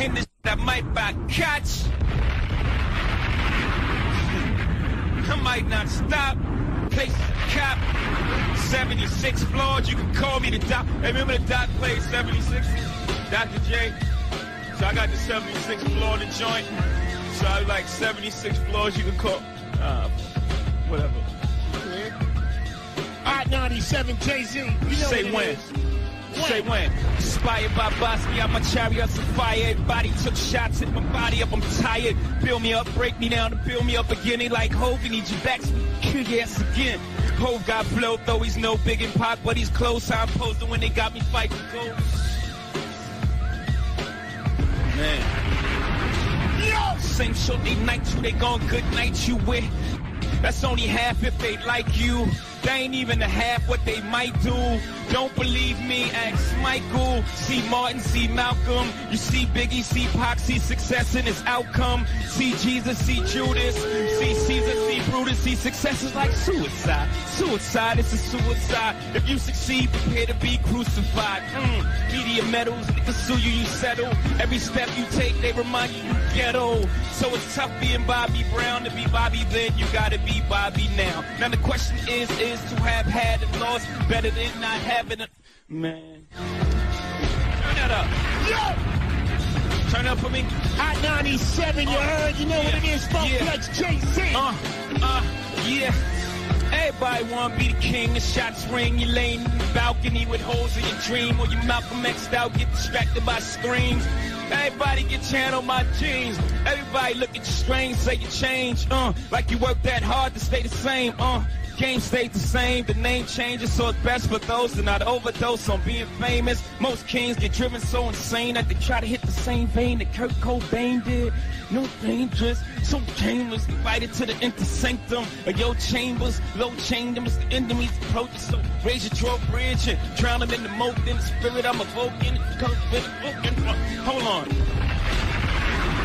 In this I might buy catch. I might not stop. Place cap. 76 floors. You can call me the doc. Hey, remember the doc place 76? Dr. J. So I got the 76th floor in the joint. So I like 76 floors. You can call. Whatever. Hot 97 Jay-Z. You know say when. Say when. Inspired by Bosstop, I'm my chariots of fire. Everybody took shots, hit my body up, I'm tired. Build me up, break me down, to build me up again. They like, Hov, you need your back, so kill your ass again. Hov got flow, though he's no big in Pac, but he's close. I'm posting when they got me fighting ghosts. Man. Yo! Same shit they night you, they gon' good night you with. That's only half if they like you. They ain't even a half what they might do. Don't believe me, ask Michael. See Martin, see Malcolm. You see Biggie, see Pac, see success in his outcome. See Jesus, see Judas. See Caesar, see Brutus. See success is like suicide. Suicide is a suicide. If you succeed, prepare to be crucified. Media medals, niggas sue you, you settle. Every step you take, they remind you you ghetto. So it's tough being Bobby Brown. To be Bobby then, you gotta be Bobby now. Now the question is to have had and lost better than not having it. Man. Turn that up. Yo! Turn up for me. Hot 97, you heard? You know what it is, Flex Jay-Z. Yeah. Everybody wanna be the king, the shots ring, you laying in the balcony with holes in your dream, or you Malcolm X'd out, get distracted by screams. Everybody get channel my jeans. Everybody look at you strange, say you change, like you work that hard to stay the same, Game stayed the same, the name changes, so it's best for those to not overdose on being famous. Most kings get driven so insane that they try to hit the same vein that Kurt Cobain did. No dangerous, so shameless, invited to the inner sanctum of your chambers. Low chambers, the enemies approach you, so raise your drawbridge and drown them in the moat. In the spirit I'm evoking, hold on.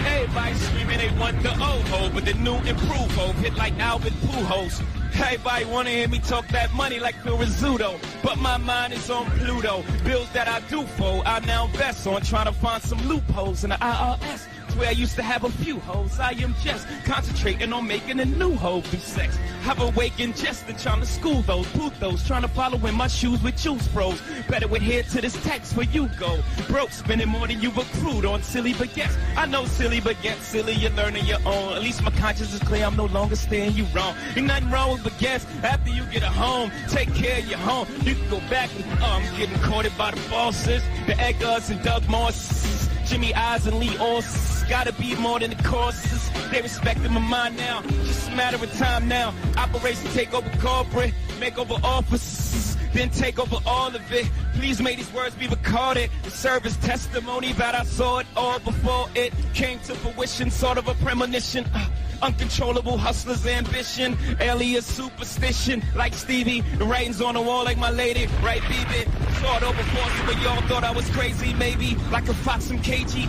Everybody screaming they want the old Hov, but the new improved Hov hit like Alvin Pujols. Everybody wanna hear me talk that money like Phil Rizzuto, but my mind is on Pluto. Bills that I do for, I now invest on, trying to find some loopholes in the IRS. It's where I used to have a few hoes. I am just concentrating on making a new hoe through sex. I've awakened just in trying to school those, boot those, trying to follow in my shoes with juice bros. Better adhere to this text where you go. Broke, spending more than you accrued on silly baguettes. I know silly baguettes, silly, you're learning your own. At least my conscience is clear, I'm no longer steering you wrong. Ain't nothing wrong with baguettes. After you get a home, take care of your home. You can go back and, I'm getting courted by the bosses, the Eggers and Doug Morses, Jimmy Eyes and Lee Orses. Gotta be more than the courses. They respecting my mind now. Just a matter of time now. Operation take over corporate, make over offices, then take over all of it. Please may these words be recorded to serve as testimony that I saw it all before it came to fruition. Sort of a premonition. Uncontrollable hustler's ambition, alias superstition, like Stevie. The writing's on the wall like my lady, right, baby? Thought over force, but y'all thought I was crazy, maybe like a fox and cagey.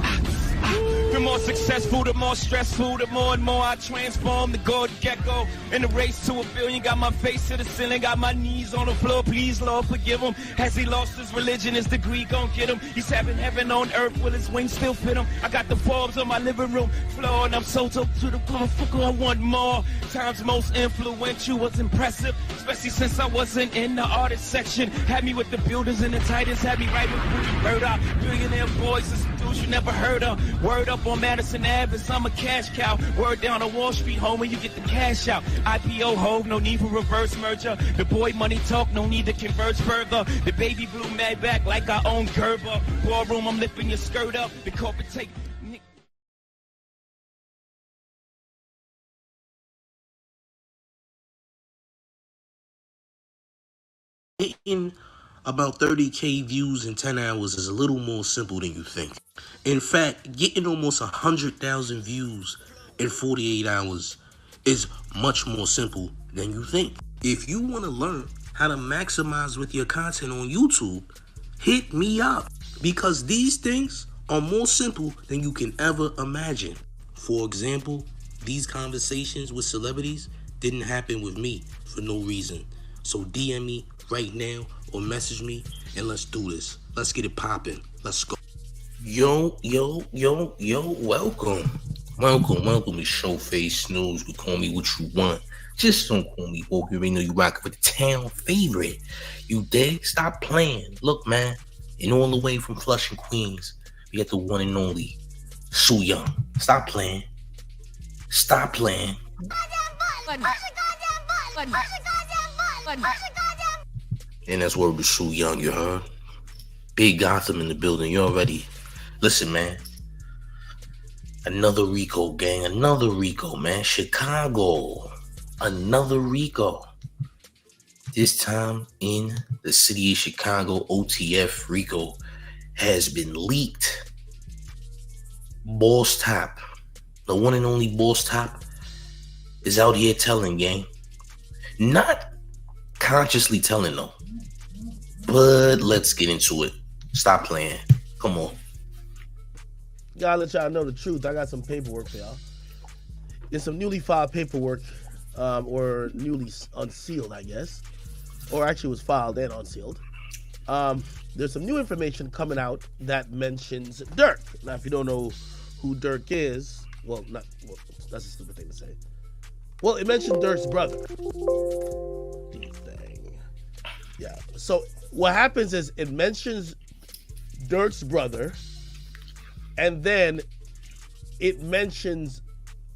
The more successful, the more stressful, the more and more I transform the golden gecko. In the race to $1 billion, got my face to the ceiling, got my knees on the floor. Please, Lord, forgive him. Has he lost his religion? His degree gon' get him. He's having heaven on earth, will his wings still fit him? I got the Forbes on my living room floor, and I'm so to the motherfucker, I want more. Times most influential was impressive, especially since I wasn't in the artist section. Had me with the builders and the titans, had me right with Booty Murder. Billionaire boys and some dudes you never heard of. Word up on Madison Ave, I'm a cash cow. Word down on Wall Street, homie, you get the cash out. IPO Hov, no need for reverse merger. The boy money talk, no need to converge further. The baby blue mad back like I own Gerber. Ballroom, I'm lifting your skirt up. The corporate take. Hitting about 30K views in 10 hours is a little more simple than you think. In fact, getting almost 100,000 views in 48 hours is much more simple than you think. If you want to learn how to maximize with your content on YouTube, hit me up, because these things are more simple than you can ever imagine. For example, these conversations with celebrities didn't happen with me for no reason. So DM me right now or message me and let's do this. Let's get it popping. Let's go. Yo, welcome. Welcome to Showface Snooze. You call me what you want. Just don't call me Orc. You already know you rockin' with the town favorite. You dig? Stop playing. Look, man. And all the way from Flushing, Queens, we got the one and only Sue Young. Stop playing. And that's where we Sue Young, you heard? Big Gotham in the building. You already... Listen, man. Another Rico, gang. Another Rico, man. Chicago. Another Rico. This time in the city of Chicago, OTF Rico has been leaked. Bosstop, the one and only Bosstop, is out here telling, gang. Not consciously telling, though. But let's get into it. Stop playing. Come on. Gotta let y'all know the truth. I got some paperwork for y'all. It's some newly filed paperwork, or newly unsealed, I guess. Or actually was filed and unsealed. There's some new information coming out that mentions Durk. Now, if you don't know who Durk is, that's a stupid thing to say. Well, it mentioned Durk's brother. Thang. Yeah. So what happens is it mentions Durk's brother, and then it mentions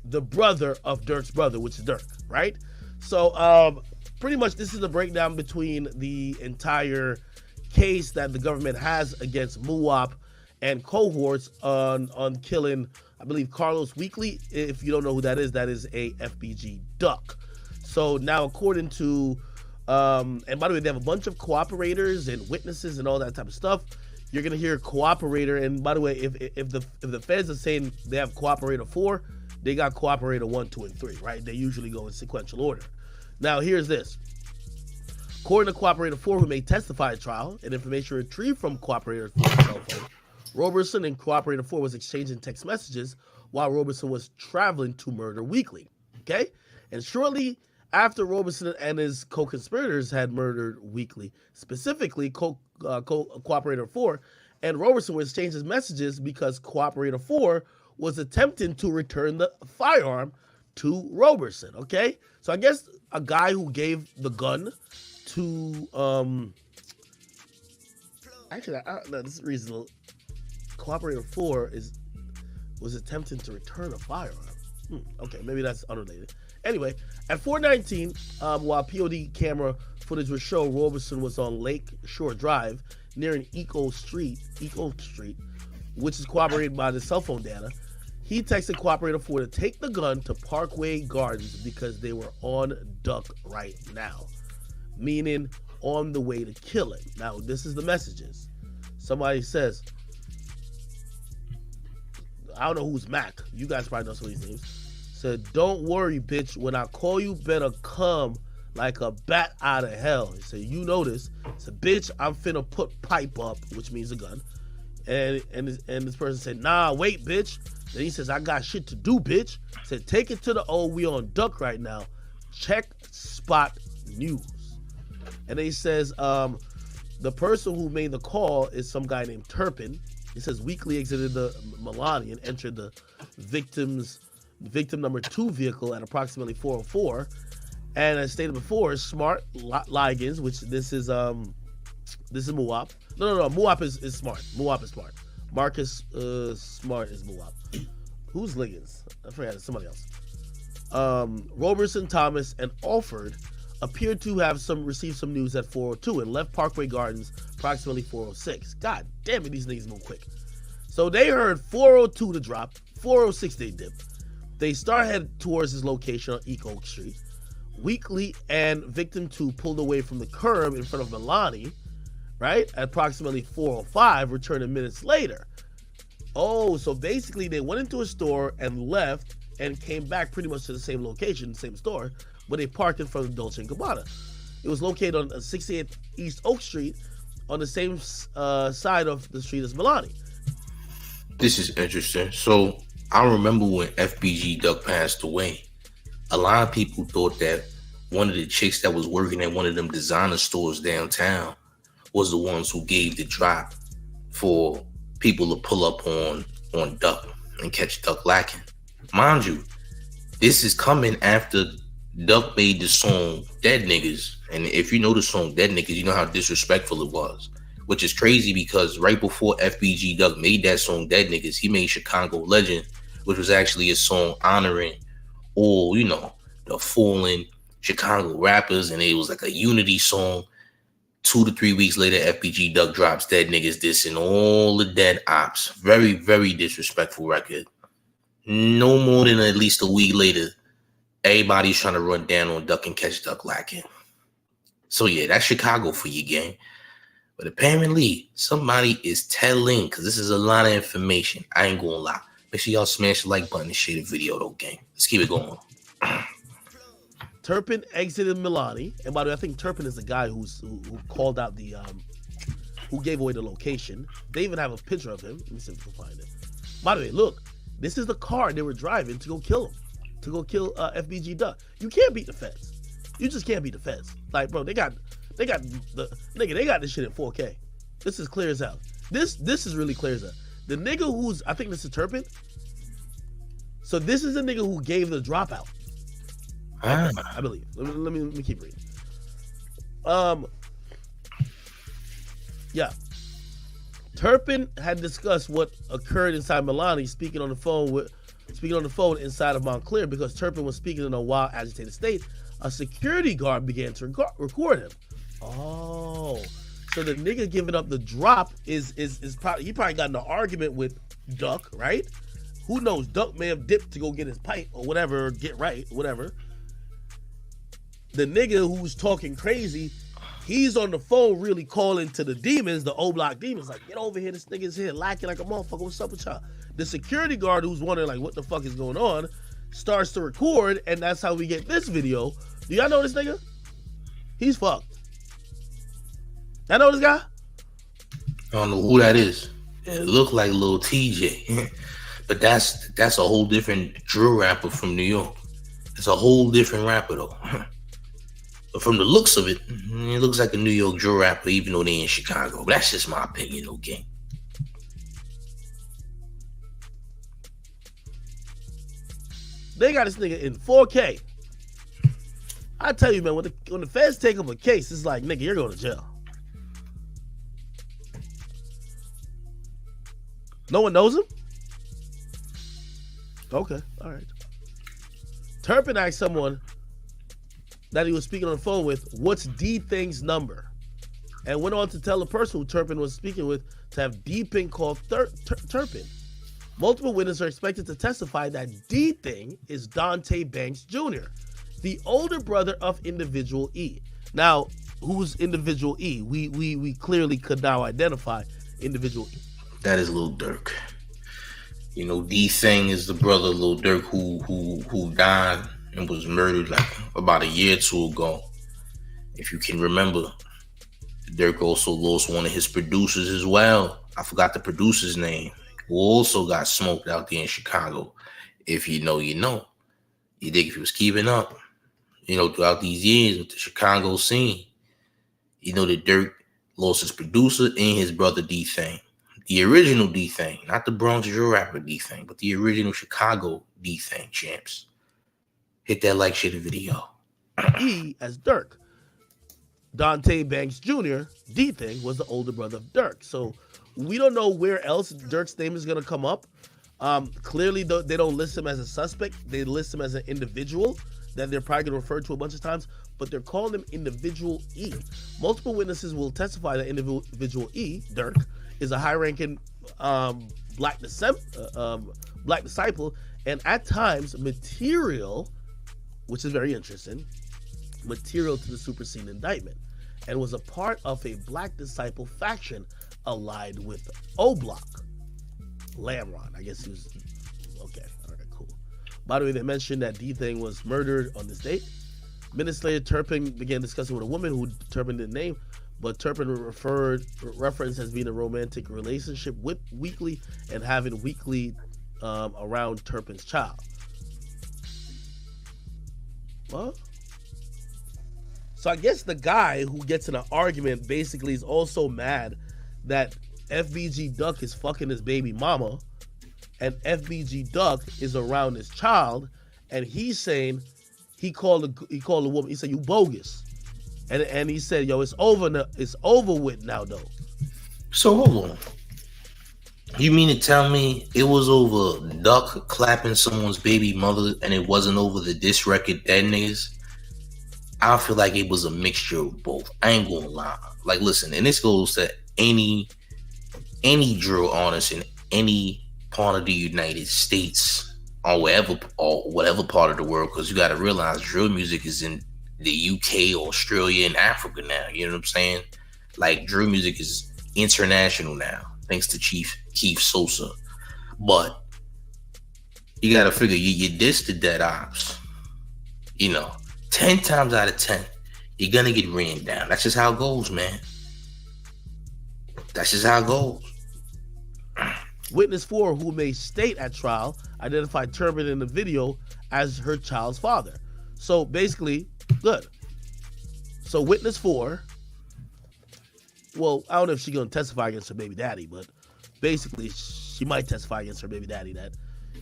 the brother of Durk's brother, which is Durk, right? So pretty much this is a breakdown between the entire case that the government has against Muwap and cohorts on killing, I believe, Carlos Weekly. If you don't know who that is a FBG duck. So now, according to, and by the way, they have a bunch of cooperators and witnesses and all that type of stuff. You're gonna hear cooperator, and by the way, if the feds are saying they have cooperator 4, they got cooperator 1, 2, and 3, right? They usually go in sequential order. Now, here's this. According to cooperator 4, who may testify at trial, and information retrieved from cooperator 4's cell phone, Roberson and cooperator 4 was exchanging text messages while Roberson was traveling to murder Weekly. Okay, and shortly after Roberson and his co-conspirators had murdered Weekly, specifically cooperator 4 and Roberson were exchanging messages because cooperator 4 was attempting to return the firearm to Roberson. Okay, so I guess a guy who gave the gun to actually, no, this is reasonable. Cooperator 4 was attempting to return a firearm. Okay, maybe that's unrelated. Anyway, at 4:19, while POD camera footage would show Roberson was on Lake Shore Drive near an Eco Street, which is corroborated by the cell phone data. He texted cooperator 4 to take the gun to Parkway Gardens because they were on Duck right now, meaning on the way to kill him. Now, this is the messages. Somebody says, I don't know who's Mac. You guys probably know some of these names. Said, don't worry, bitch. When I call you, better come like a bat out of hell. He said, you know this. He said, bitch, I'm finna put pipe up, which means a gun. And this person said, nah, wait, bitch. Then he says, I got shit to do, bitch. He said, take it to the O. We on Duck right now. Check Spot News. And then he says, the person who made the call is some guy named Turpin. He says Weekly exited the Milani and entered the victim number 2 vehicle at approximately 4:04. And as stated before, Smart Ligens, which this is Muwap. No. Muwap is Smart. Muwap is Smart. Marcus Smart is Muwap. Who's Liggins? I forgot. It's somebody else. Roberson, Thomas, and Alford appeared to have received some news at 4:02 and left Parkway Gardens approximately 4:06. God damn it, these niggas move quick. So they heard 4:02 to drop, 4:06 they dipped. They start heading towards his location on Eco Street. Weekly and victim 2 pulled away from the curb in front of Milani, right? At approximately 4:05, returning minutes later. Oh, so basically they went into a store and left and came back pretty much to the same location, same store, but they parked in front of Dolce & Gabbana. It was located on 68th East Oak Street on the same side of the street as Milani. This is interesting. So I remember when FBG Duck passed away, a lot of people thought that one of the chicks that was working at one of them designer stores downtown was the ones who gave the drop for people to pull up on Duck and catch Duck lacking. Mind you, this is coming after Duck made the song Dead Niggas. And if you know the song Dead Niggas, you know how disrespectful it was. Which is crazy because right before FBG Duck made that song Dead Niggas, he made Chicago Legend, which was actually a song honoring all, you know, the fallen Chicago rappers. And it was like a unity song. 2 to 3 weeks later, FBG Duck drops Dead Niggas dissing all the dead ops. Very, very disrespectful record. No more than at least a week later, everybody's trying to run down on Duck and catch Duck lacking. So yeah, that's Chicago for you, gang. But apparently, somebody is telling, because this is a lot of information. I ain't gonna lie. Make sure y'all smash the like button and share the video, though, gang. Let's keep it going. Turpin exited Milani, and by the way, I think Turpin is the guy who called out the who gave away the location. They even have a picture of him. Let me see if we can find it. By the way, look, this is the car they were driving to go kill him, to go kill FBG Duck. You can't beat the feds. You just can't beat the feds. Like, bro, they got this shit in 4K. This is clear as hell. This is really clear as hell. The nigga who's, I think this is Turpin. So this is the nigga who gave the dropout. I believe. Let me keep reading. Yeah. Turpin had discussed what occurred inside Milani, speaking on the phone inside of Montclair, because Turpin was speaking in a wild, agitated state. A security guard began to record him. Oh, so the nigga giving up the drop is probably, he probably got in an argument with Duck, right? Who knows? Duck may have dipped to go get his pipe or whatever, get right, whatever. The nigga who's talking crazy, he's on the phone really calling to the demons, the O-Block demons, like, get over here, this nigga's here lacking like a motherfucker, what's up with y'all? The security guard who's wondering like what the fuck is going on starts to record, and that's how we get this video. Do y'all know this nigga? He's fucked. Y'all know this guy? I don't know who that is. It looked like Lil TJ. But that's a whole different drill rapper from New York. It's a whole different rapper though. But from the looks of it, it looks like a New York drill rapper, even though they in Chicago. But that's just my opinion, okay? They got this nigga in 4K. I tell you, man, when the feds take up a case, it's like, nigga, you're going to jail. No one knows him? Okay, all right. Turpin asked someone that he was speaking on the phone with, what's D-Thing's number? And went on to tell the person who Turpin was speaking with to have D-Thing call Turpin. Multiple witnesses are expected to testify that D-Thing is Dante Banks Jr., the older brother of Individual E. Now, who's Individual E? We clearly could now identify Individual E. That is Lil Durk. You know, D-Thing is the brother of Lil Durk who died and was murdered like about a year or two ago. If you can remember, Durk also lost one of his producers as well. I forgot the producer's name. Who also got smoked out there in Chicago. If you know, you know. You think if he was keeping up, you know, throughout these years with the Chicago scene, you know that Durk lost his producer and his brother D-Thing. The original D-Thing, not the Bronx drill rapper D-Thing, but the original Chicago D-Thing, champs. Hit that like, share the video. E as Durk. Dante Banks Jr., D-Thing, was the older brother of Durk. So we don't know where else Durk's name is going to come up. Clearly, they don't list him as a suspect. They list him as an individual that they're probably going to refer to a bunch of times, but they're calling him Individual E. Multiple witnesses will testify that Individual E, Durk, is a high-ranking black disciple, and at times material, which is very interesting, material to the superseding indictment, and was a part of a black disciple faction allied with O-Block. Lamron, I guess he was, okay, all right, cool. By the way, they mentioned that D-Thing was murdered on this date. Minutes later, Turpin began discussing with a woman who Turpin didn't name, but Turpin referenced as being a romantic relationship with Weekly and having Weekly around Turpin's child. What? So I guess the guy who gets in an argument basically is also mad that FBG Duck is fucking his baby mama, and FBG Duck is around his child, and he's saying he called the woman. He said, "You bogus," and he said, "Yo, it's over now. It's over with now, though." So hold on. You mean to tell me it was over Duck clapping someone's baby mother, and it wasn't over the diss record dead niggas? I feel like it was a mixture of both. I ain't gonna lie. Like, listen, and this goes to any drill artist in any part of the United States or whatever part of the world, because you got to realize drill music is in the UK, Australia, and Africa now. You know what I'm saying? Like, drill music is international now, thanks to Chief Keith Sosa. But you got to figure you diss the dead ops. 10 times out of 10, you're gonna get ran down. That's just how it goes, man. That's just how it goes. Witness 4, who made state at trial, identified Turpin in the video as her child's father. So basically, good. So witness 4, well, I don't know if she's gonna testify against her baby daddy, but basically she might testify against her baby daddy that,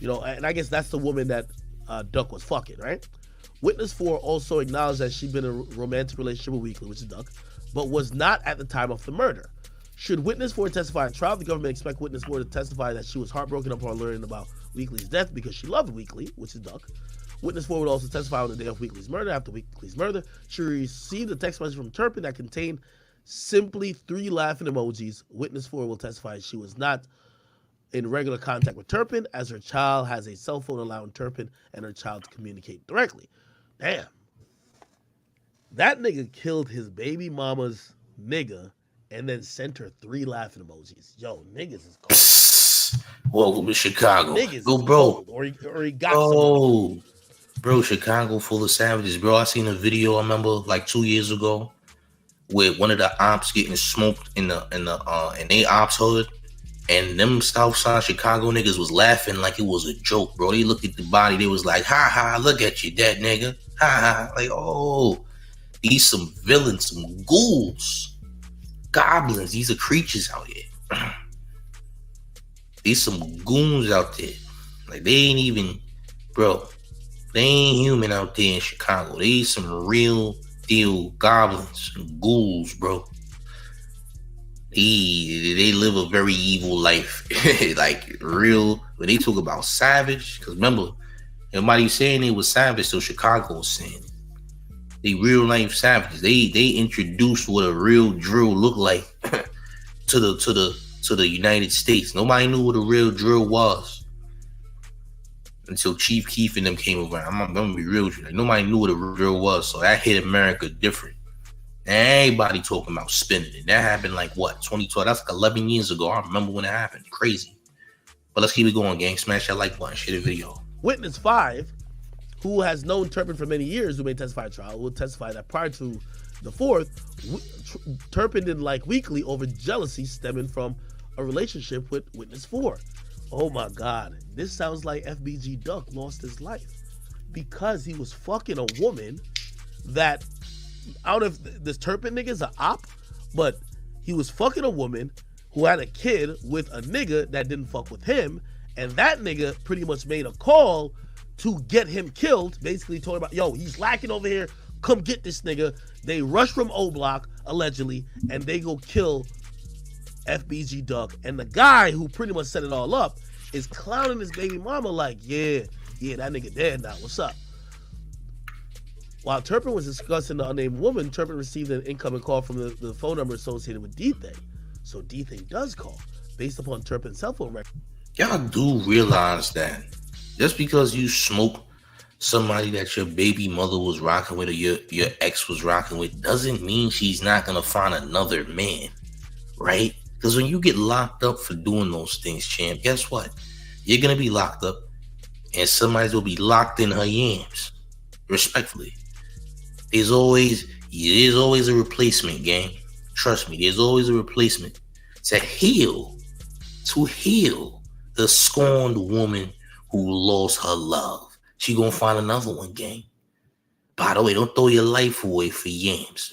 and I guess that's the woman that Duck was fucking, right? Witness 4 also acknowledged that she'd been in a romantic relationship with Weekly, which is Duck, but was not at the time of the murder. Should Witness 4 testify at trial, the government expect Witness 4 to testify that she was heartbroken upon learning about Weekly's death because she loved Weekly, which is Duck. Witness 4 would also testify on the day of Weekly's murder. After Weekly's murder, she received a text message from Turpin that contained simply 3 laughing emojis. Witness 4 will testify she was not in regular contact with Turpin, as her child has a cell phone allowing Turpin and her child to communicate directly. Damn. That nigga killed his baby mama's nigga and then sent her 3 laughing emojis. Yo, niggas is cold. Welcome to Chicago. Niggas Go, is bro. cold. Or he got some. Bro, Chicago full of savages. Bro, I seen a video, I remember, like 2 years ago, with one of the ops getting smoked in they ops hood. And them Southside Chicago niggas was laughing like it was a joke, bro. They looked at the body, they was like, ha ha, look at you, dead nigga. Ha ha. Like, oh, these some villains, some ghouls, goblins. These are creatures out here. These some goons out there. Like, they ain't even, bro, they ain't human out there in Chicago. They some real deal goblins and ghouls, bro. They live a very evil life. Like, real, when they talk about savage, because remember, everybody saying they was savage, so Chicago was saying it. They real life savages. They introduced what a real drill looked like to the United States. Nobody knew what a real drill was until Chief Keef and them came around. I'm gonna be real with you. Like, nobody knew what a real drill was, so that hit America different. Everybody talking about spinning it. That happened like what, 2012? That's like 11 years ago. I remember when it happened. Crazy. But let's keep it going, gang. Smash that like button. Share the video. Witness 5, who has known Turpin for many years, who may testify at trial, will testify that prior to the 4th, Turpin didn't like Weekly over jealousy stemming from a relationship with Witness 4. Oh my God. This sounds like FBG Duck lost his life because he was fucking a woman that, I don't know if this Turpin nigga's an op, but he was fucking a woman who had a kid with a nigga that didn't fuck with him, and that nigga pretty much made a call to get him killed, basically told about, yo, he's lacking over here, come get this nigga. They rush from O Block, allegedly, and they go kill FBG Duck. And the guy who pretty much set it all up is clowning his baby mama like, yeah, that nigga dead now, what's up? While Turpin was discussing the unnamed woman, Turpin received an incoming call from the phone number associated with D-Thang. So D-Thang does call, based upon Turpin's cell phone record. Y'all do realize that just because you smoke somebody that your baby mother was rocking with or your ex was rocking with doesn't mean she's not going to find another man, right? Because when you get locked up for doing those things, champ, guess what? You're going to be locked up and somebody's going to be locked in her yams, respectfully. There's always a replacement, gang. Trust me, there's always a replacement to heal the scorned woman who lost her love. She gonna find another one, gang. By the way, don't throw your life away for yams.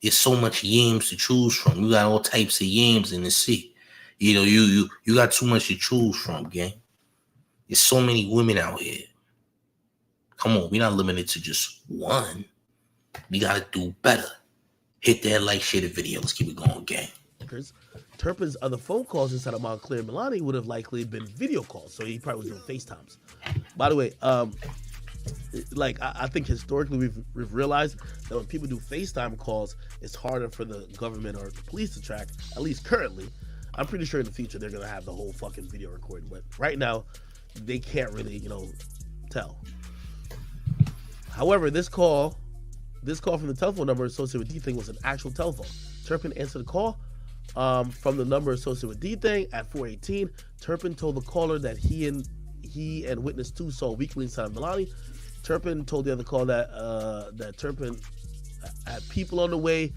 There's so much yams to choose from. You got all types of yams in the sea. You know, you got too much to choose from, gang. There's so many women out here. Come on, we're not limited to just one. We gotta do better. Hit that like, share the video. Let's keep it going, gang. Turpin's other phone calls inside of Montclair and Milani would have likely been video calls, so he probably was doing FaceTimes. By the way, like I think historically we've realized that when people do FaceTime calls, it's harder for the government or the police to track. At least currently, I'm pretty sure in the future they're gonna have the whole fucking video recording, but right now they can't really, tell. However, this call from the telephone number associated with D-Thing was an actual telephone. Turpin answered the call from the number associated with D-Thing at 418. Turpin told the caller that he and witness 2 saw Weekly inside of Milani. Turpin told the other caller that Turpin had people on the way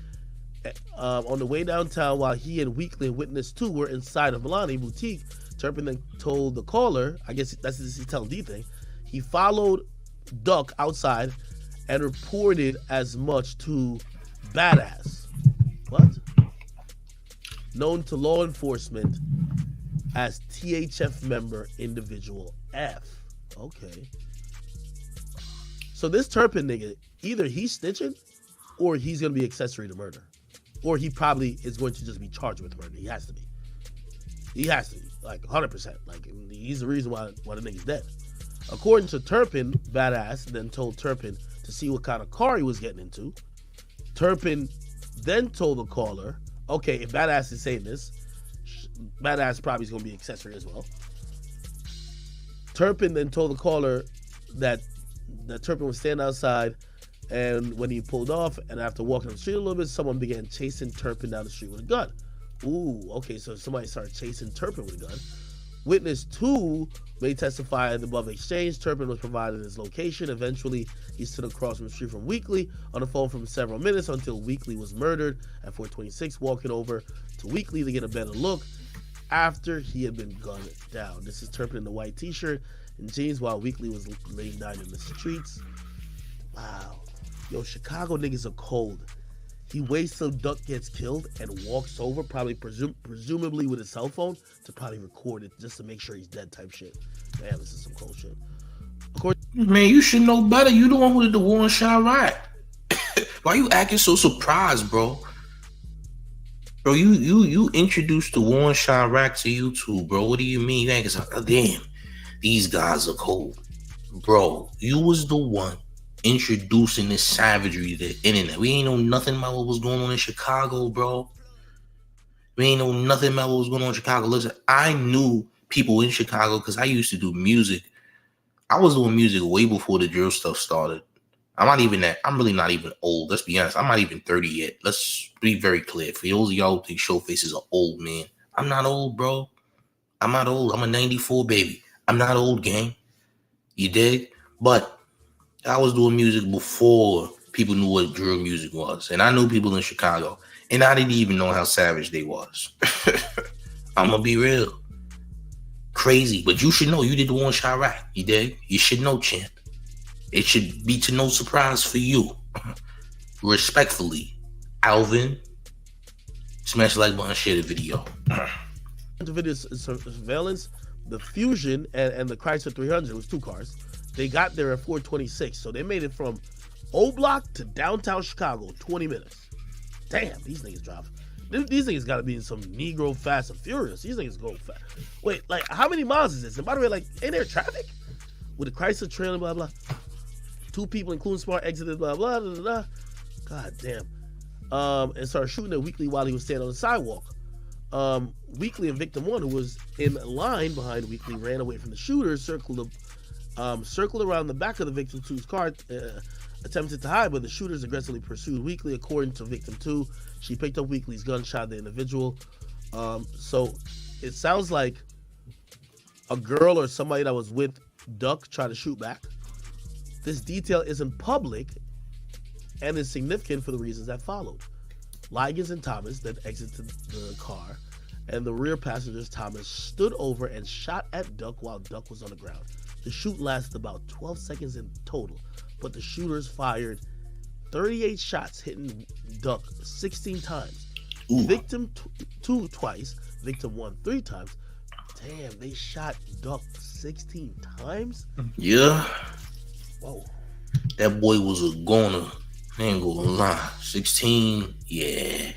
downtown while he and Weekly and witness 2 were inside of Milani boutique. Turpin then told the caller, I guess that's what he's telling D-Thing, he followed Duck outside and reported as much to Badass. What? Known to law enforcement as THF member individual F. Okay. So this Turpin nigga, either he's snitching or he's going to be accessory to murder. Or he probably is going to just be charged with murder. He has to be. He has to be. Like 100%. Like he's the reason why the nigga's dead. According to Turpin, Badass then told Turpin to see what kind of car he was getting into. Turpin then told the caller, okay, if Badass is saying this, Badass probably is going to be accessory as well. Turpin then told the caller that Turpin was standing outside, and when he pulled off and after walking on the street a little bit, someone began chasing Turpin down the street with a gun. Ooh, okay, so somebody started chasing Turpin with a gun. Witness 2 may testify in the above exchange. Turpin was provided his location. Eventually, he stood across from the street from Weekly on the phone for several minutes until Weekly was murdered at 426, walking over to Weekly to get a better look after he had been gunned down. This is Turpin in the white t-shirt and jeans while Weekly was laying down in the streets. Wow. Yo, Chicago niggas are cold. He waits till Duck gets killed and walks over, probably presumably with his cell phone, to probably record it just to make sure he's dead type shit. Man, this is some cold shit. Of course, man, you should know better. You the one who did the war in Chirac. Why you acting so surprised, bro? Bro, you introduced the war in Chirac to YouTube, bro. What do you mean? You ain't damn, these guys are cold. Bro, you was the one introducing this savagery to the internet. We ain't know nothing about what was going on in Chicago, bro. We ain't know nothing about what was going on in Chicago. Listen, I knew people in Chicago because I used to do music. I was doing music way before the drill stuff started. I'm really not even old. Let's be honest. I'm not even 30 yet. Let's be very clear. For those of y'all who think Showface is an old man, I'm not old, bro. I'm not old. I'm a 94 baby. I'm not old, gang. You dig? But I was doing music before people knew what drill music was. And I knew people in Chicago. And I didn't even know how savage they was. I'm going to be real. Crazy. But you should know. You did the war in Chirac. You dig? You should know, champ. It should be to no surprise for you. Respectfully, Alvin, smash the like button, share the video. The video surveillance, the Fusion and the Chrysler 300 was 2 cars. They got there at 426, so they made it from O Block to downtown Chicago, 20 minutes. Damn, these niggas drive. These niggas gotta be in some Negro Fast and Furious. These niggas go fast. Wait, like, how many miles is this? And by the way, like, ain't there traffic? With the Chrysler trailer, blah, blah. 2 people, including Smart, exited, blah, blah, blah, blah. God damn. And started shooting at Weekly while he was standing on the sidewalk. Weekly and Victim 1, who was in line behind Weekly, ran away from the shooters, circled around the back of the Victim 2's car, attempted to hide, but the shooters aggressively pursued Weekly. According to Victim 2, she picked up Weekly's gun, shot the individual. So it sounds like a girl or somebody that was with Duck tried to shoot back. This detail isn't public and is significant for the reasons that followed. Ligens and Thomas then exited the car, and the rear passengers, Thomas, stood over and shot at Duck while Duck was on the ground. The shoot lasted about 12 seconds in total, but the shooters fired 38 shots, hitting Duck 16 times. Ooh. Victim 2 twice, Victim 1 3 times. Damn, they shot Duck 16 times? Yeah. Whoa. That boy was a goner. I ain't gonna lie. 16, yeah.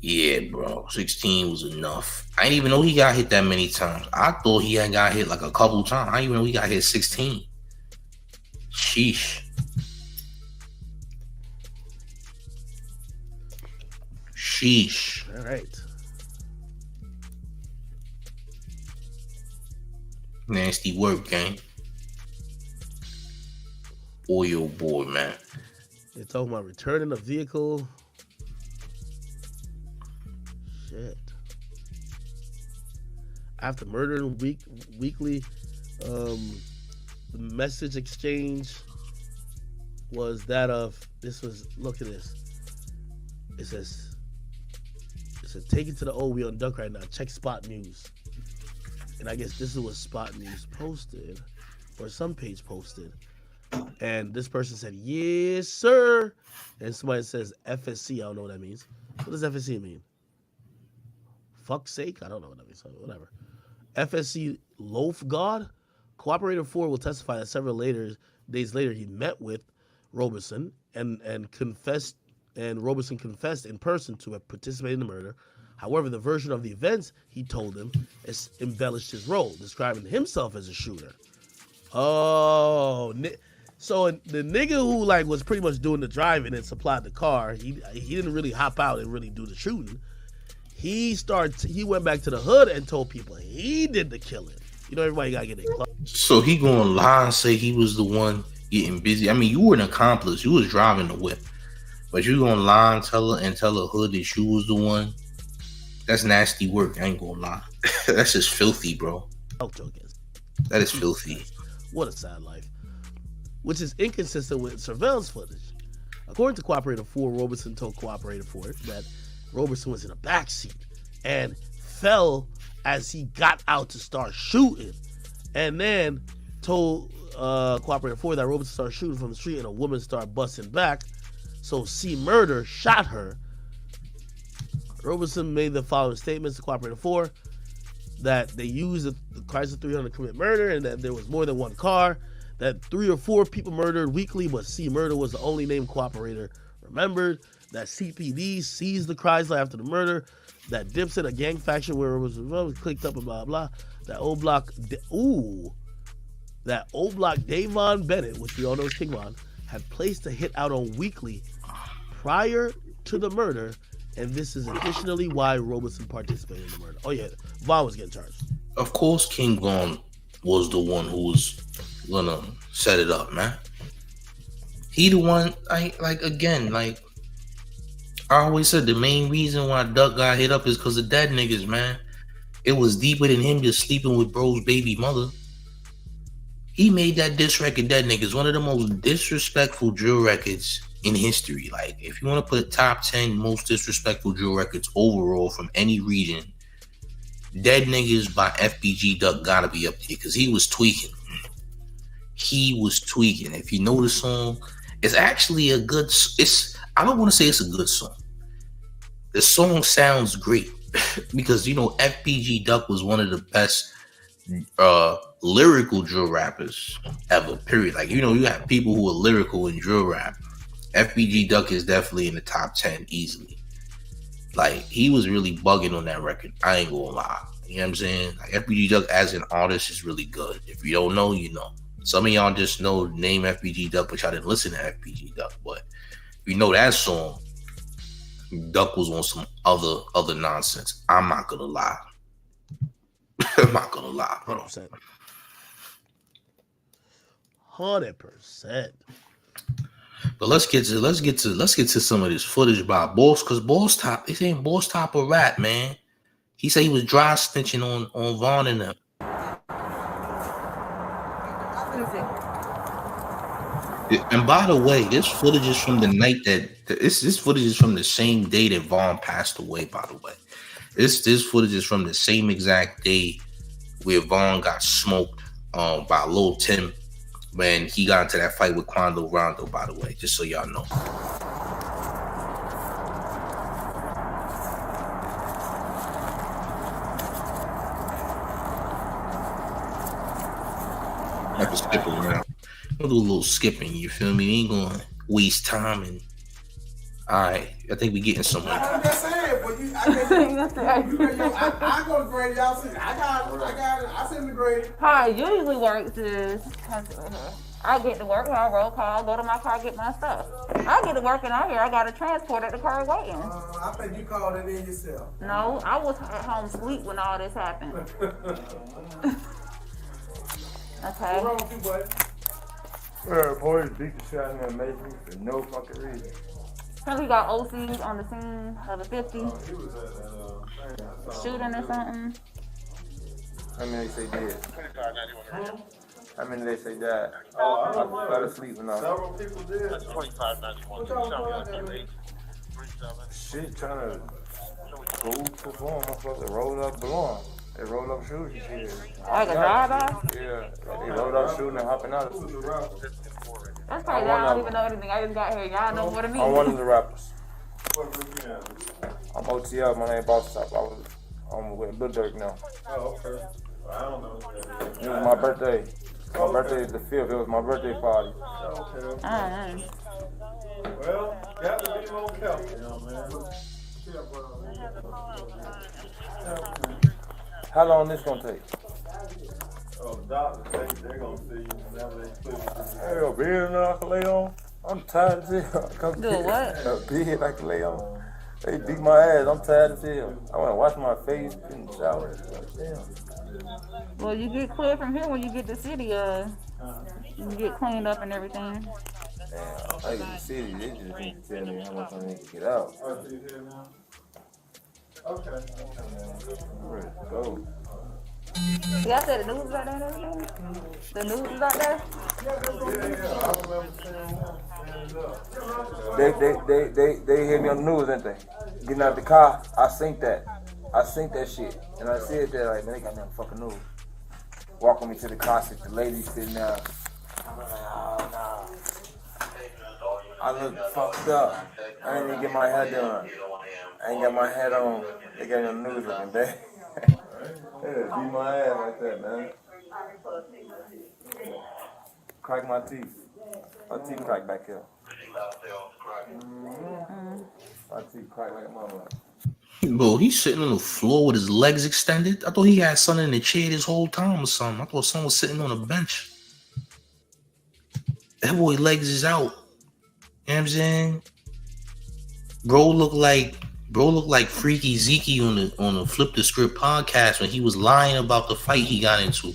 Yeah, bro. 16 was enough. I didn't even know he got hit that many times. I thought he had got hit like a couple times. I didn't even know he got hit 16. Sheesh. All right. Nasty work, gang. Oil boy, man. They're talking about returning a vehicle. Shit. After murdering weekly, the message exchange was that of, this was, look at this. It says, take it to the O, we on Duck right now. Check Spot News. And I guess this is what Spot News posted, or some page posted. And this person said, yes, sir. And somebody says FSC. I don't know what that means. What does FSC mean? Fuck's sake? I don't know what that means. Whatever. FSC Loaf God? Cooperator 4 will testify that several days later he met with Roberson and confessed, and Roberson confessed in person to have participated in the murder. However, the version of the events he told him embellished his role, describing himself as a shooter. Oh, so the nigga who like was pretty much doing the driving and supplied the car, he didn't really hop out and really do the shooting. He went back to the hood and told people he did the killing. You know, everybody gotta get their club. So he gonna lie and say he was the one getting busy. I mean, you were an accomplice. You was driving the whip, but you gonna lie and tell the hood that you was the one. That's nasty work. I ain't gonna lie. That's just filthy, bro. That is filthy. What a sad life. Which is inconsistent with surveillance footage. According to Cooperator 4, Roberson told Cooperator 4 that Roberson was in a backseat and fell as he got out to start shooting. And then told Cooperator 4 that Roberson started shooting from the street and a woman started busting back. So C. Murder shot her. Roberson made the following statements to Cooperator 4, that they used the Chrysler 300 to commit murder and that there was more than one car, that 3 or 4 people murdered weekly, but C. Murder was the only named cooperator remembered, that CPD seized the Chrysler after the murder, that Dipset, a gang faction where it was clicked up and blah, blah, that old block Davon Bennett, which we all know is King Von, had placed a hit out on Weekly prior to the murder, and this is additionally why Roberson participated in the murder. Oh yeah, Vaughn was getting charged. Of course, King Vaughn was the one who was gonna set it up, man. He the one. I always said the main reason why Duck got hit up is because of dead niggas, man. It was deeper than him just sleeping with bro's baby mother. He made that diss record, Dead Niggas, one of the most disrespectful drill records in history. Like, if you want to put top 10 most disrespectful drill records overall from any region, Dead Niggas by FBG Duck gotta be up there because he was tweaking. He was tweaking. If you know the song, it's actually a good. I don't want to say it's a good song. The song sounds great because, you know, FBG Duck was one of the best lyrical drill rappers ever, period. Like, you know, you have people who are lyrical in drill rap. FBG Duck is definitely in the top 10 easily. Like, he was really bugging on that record. I ain't gonna lie. You know what I'm saying? Like, FBG Duck as an artist is really good. If you don't know, you know. Some of y'all just know the name FBG Duck, but y'all didn't listen to FBG Duck. But if you know that song, Duck was on some other nonsense. I'm not gonna lie. I'm not gonna lie, bro. 100%. But let's get to some of this footage by Boss, because Bosstop, it ain't Bosstop a rat, man. He said he was dry snitching on Vaughn and them. And by the way, this footage is from the night this footage is from the same day that Vaughn passed away, by the way. This footage is from the same exact day where Vaughn got smoked by Lil Tim when he got into that fight with Quando Rondo, by the way, just so y'all know. Have to skip around. We'll do a little skipping, you feel me? We ain't gonna waste time and alright, I think we getting somewhere. I'm just saying, but I go to Grady, y'all see. I got it. I send the Grady. How it usually works is I get to work, I roll call, go to my car, get my stuff. I get to work and out here, I got to transport at the car waiting. I think you called it in yourself. No, I was at home sleep when all this happened. Okay. What's wrong with you, buddy? Boys beat the shit out of me and for no fucking reason. Probably got OCs on the scene of the 50. Shooting or something. How many they say dead? How many they say died? I fell asleep when I Several people did. That's 2591. shit trying to go perform. Motherfucker rolled up balloon. They rolled up shooting shit. Like a drive-by? Yeah, they rolled up shooting and hopping out. That's crazy. I don't even know anything. I just got here. Y'all know more than me. I'm one of the rappers. I'm OTL. My name Bosstop. I'm with Durk now. Oh, okay. I don't know. It was my birthday. My birthday is the 5th. It was my birthday party. Okay. Well, got to be more careful, man. How long this gonna take? Oh, the doctor, they're going to see you whenever they put you. Hey, a bed I can lay on. I'm tired as hell. Come do what? A bed I can lay on. They beat my ass. I'm tired as hell. I want to wash my face in the shower. Damn. Well, you get clear from here when you get to the city. You get cleaned up and everything. Damn, I get to the city. They just need to tell me how much I need to get out. Okay. Ready to go. Y'all said the news is out there and everything? The news is out there? They hit me on the news, didn't they? Getting out the car, I synced that shit. And I said that, like, man, they got me on the fucking news. Walking me to the car, the lady sitting there. I'm like, oh, no. I look fucked up. I ain't even get my hair done. I ain't got my hat on. They got me on the news looking bad. Yeah, beat my ass like that, man. Crack my teeth. My teeth crack back here. My teeth crack like a mama. Bro, he's sitting on the floor with his legs extended. I thought he had something in the chair this whole time or something. I thought someone was sitting on a bench. That boy legs is out. You know what I'm saying? Bro look like Freaky Zeke on the Flip the Script podcast when he was lying about the fight he got into.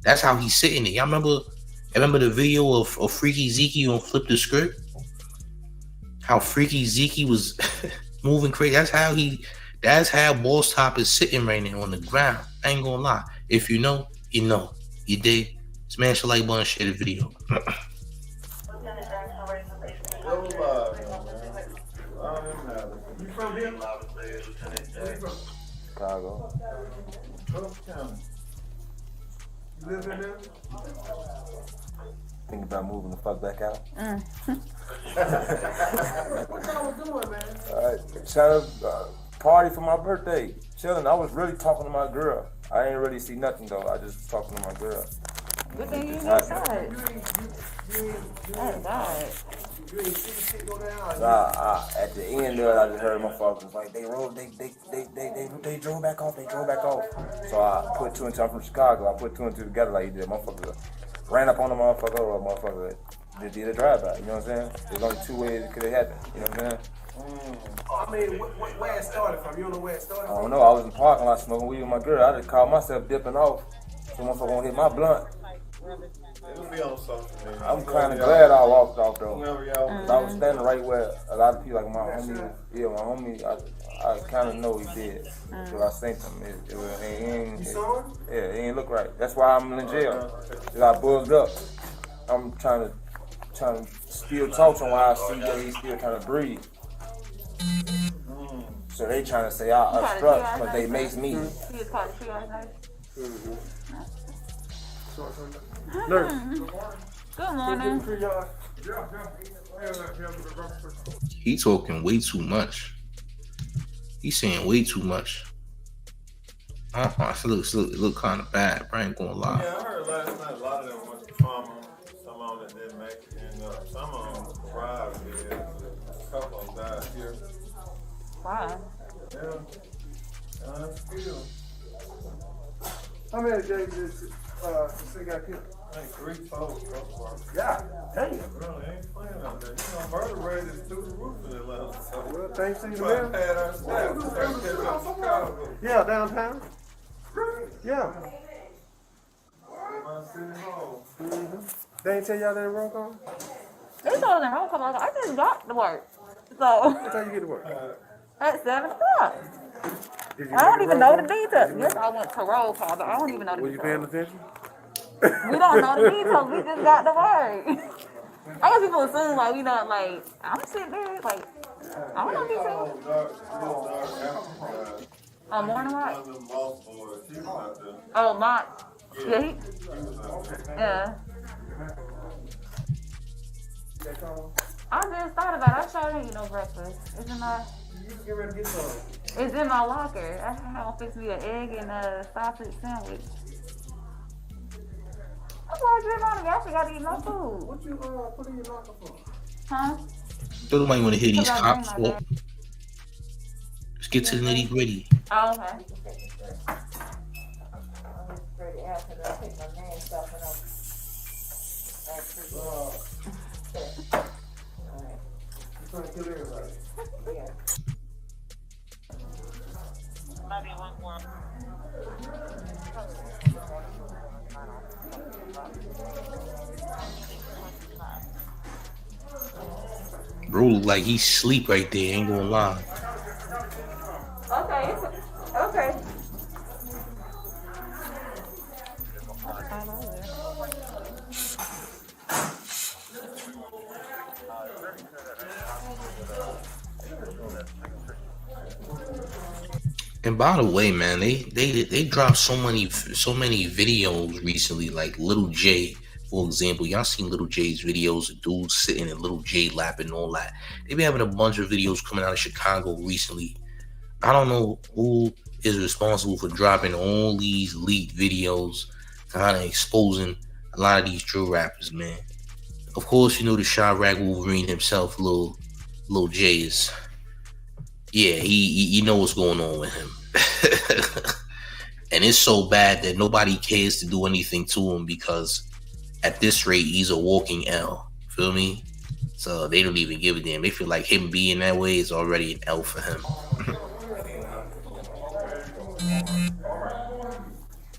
That's how he's sitting there. Y'all remember the video of Freaky Zeke on Flip the Script? How Freaky Zeke was moving crazy. That's how Bosstop is sitting right now on the ground. I ain't gonna lie. If you know, you know. You dig? Smash the like button, share the video. You from here? Chicago. You live in there? Think about moving the fuck back out. What y'all was doing, man? Trying to party for my birthday. Chilling. I was really talking to my girl. I ain't really see nothing though. I just was talking to my girl. Good thing you ain't outside. You ain't see the shit go down? At the end of it, I just heard motherfuckers like they drove back off. So I put two and two. I'm from Chicago. I put two and two together like you did. Motherfucker ran up on the motherfucker or a motherfucker that did a drive-by. You know what I'm saying? There's only two ways it could have happened. You know what I'm saying? I mean, where it started from? You don't know where it started from? I don't know. I was in the parking lot smoking weed with my girl. I just called myself dipping off. So motherfucker won't hit my blunt. It'll be on social media. I'm kind of glad I walked off though. Whenever y'all I was standing right where a lot of people, like my homie, I kind of know he did. So I seen him. You saw him? Yeah, it ain't look right. That's why I'm in jail. Cause I buzzed up. I'm trying to still talk to him while I see that he's still trying to breathe. So they trying to say I obstruct, but they makes me. He was called a triage nurse. Nurse. Good morning. He talking way too much. He's saying way too much. It look kind of bad. I ain't gonna lie. Yeah, I heard heard last night a lot of them went to trauma. Some of them that didn't make it, and some of them survived here. A couple of them died here. Why? Yeah. Still. How many days since they got killed? I think 3 folks so far. Yeah, damn. Really, ain't playing out there. You know, murder rate is through the roof in Atlanta. So Well, thanks to you, we man. had our staff. We gotta catch up to Chicago. Yeah, downtown. Yeah. My city hall. They ain't tell y'all that in roll call? They told them home come on. I just got to work. So What time you get to work? at 7 o'clock. Did you I don't make even a know roll the call? details. Yes, I went to roll call, but I don't even know the Were you paying details. attention? We don't know the details. We just got to work. I guess people assume like we know like I'm sitting there like I don't know details. Oh, morning One watch. of them boss boys, he was out there. Oh, my. Yeah, he. He was out there. Yeah. I just thought about it. I sure didn't eat no breakfast. It's in my. Get ready to get some. It's in my locker. I have to fix me an egg and a sausage sandwich. I'm going to drink on the gas. I gotta eat no food. What you put in your locker for? Huh? Don't nobody want to hear these Because I cops bring my talk. Let's get to the nitty gritty. Oh, okay. You trying to kill everybody. Bro, like he sleep right there, ain't gonna lie. Okay. Okay. And by the way, man, they dropped so many videos recently, like Little J, for example. Y'all seen Little J's videos of dudes sitting in Little J lap and all that. They been having a bunch of videos coming out of Chicago recently. I don't know who is responsible for dropping all these leaked videos, kind of exposing a lot of these drill rappers, man. Of course, you know the Chirac Wolverine himself, Lil J is. Yeah, he know what's going on with him. And it's so bad that nobody cares to do anything to him because at this rate, he's a walking L. Feel me? So they don't even give a damn. They feel like him being that way is already an L for him.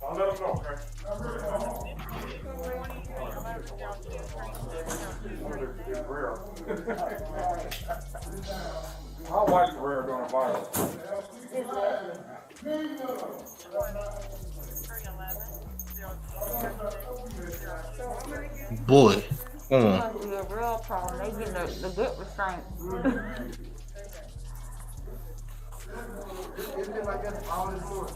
I'll let them know, okay? It's rare. My wife's rare during a virus. Boy, hold on. Must be a real problem. They getting the good restraint. Isn't it like that's all it's doing?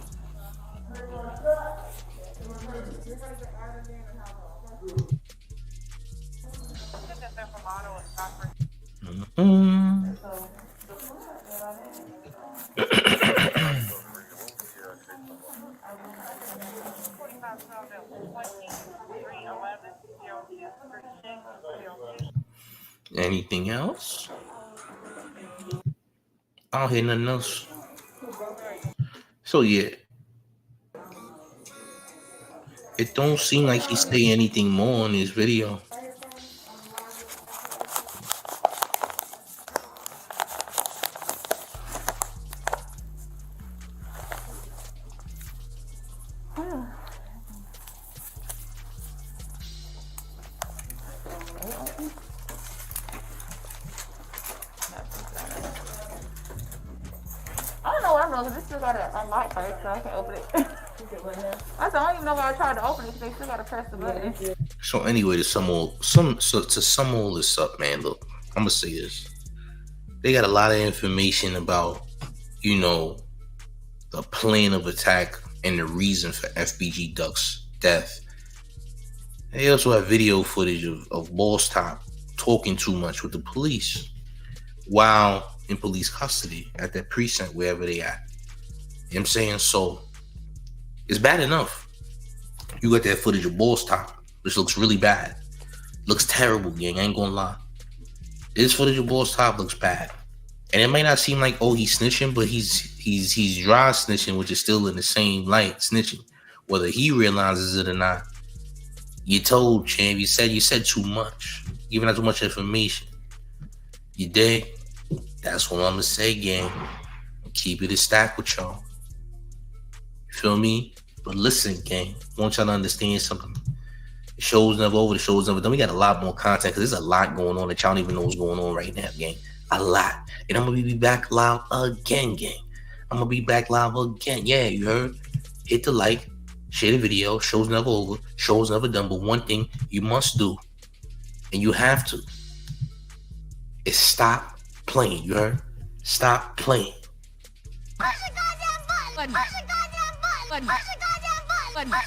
Anything else? I don't hear nothing else. So yeah, it don't seem like he say anything more on this video. I don't know what I'm doing because they still got to unlock first so I can open it. I don't even know why I tried to open it because they still got to press the button. So anyway, to sum all this up, man, look, I'm gonna say this. They got a lot of information about, you know, the plan of attack and the reason for FBG Duck's death. They also have video footage of Bosstop talking too much with the police while in police custody at that precinct, wherever they at. You know what I'm saying? So it's bad enough You got that footage of Bosstop, which looks really bad. Looks terrible, gang. I ain't gonna lie. This footage of Bosstop looks bad. And it might not seem like, oh, he's snitching, but he's dry snitching, which is still in the same light snitching. Whether he realizes it or not. You told, champ. You said too much. Giving out too much information. You dig? That's what I'm gonna say, gang. Keep it a stack with y'all. You feel me? But listen, gang. I want y'all to understand something. The show's never over. The show's never done. We got a lot more content because there's a lot going on that y'all don't even know what's going on right now, gang. A lot. And I'm gonna be back live again, gang. I'm gonna be back live again. Yeah, you heard? Hit the like, share the video. Show's never over. Show's never done. But one thing you must do, and you have to, is stop playing. You heard? Stop playing. Push the goddamn button. Push the goddamn button. Push the goddamn button.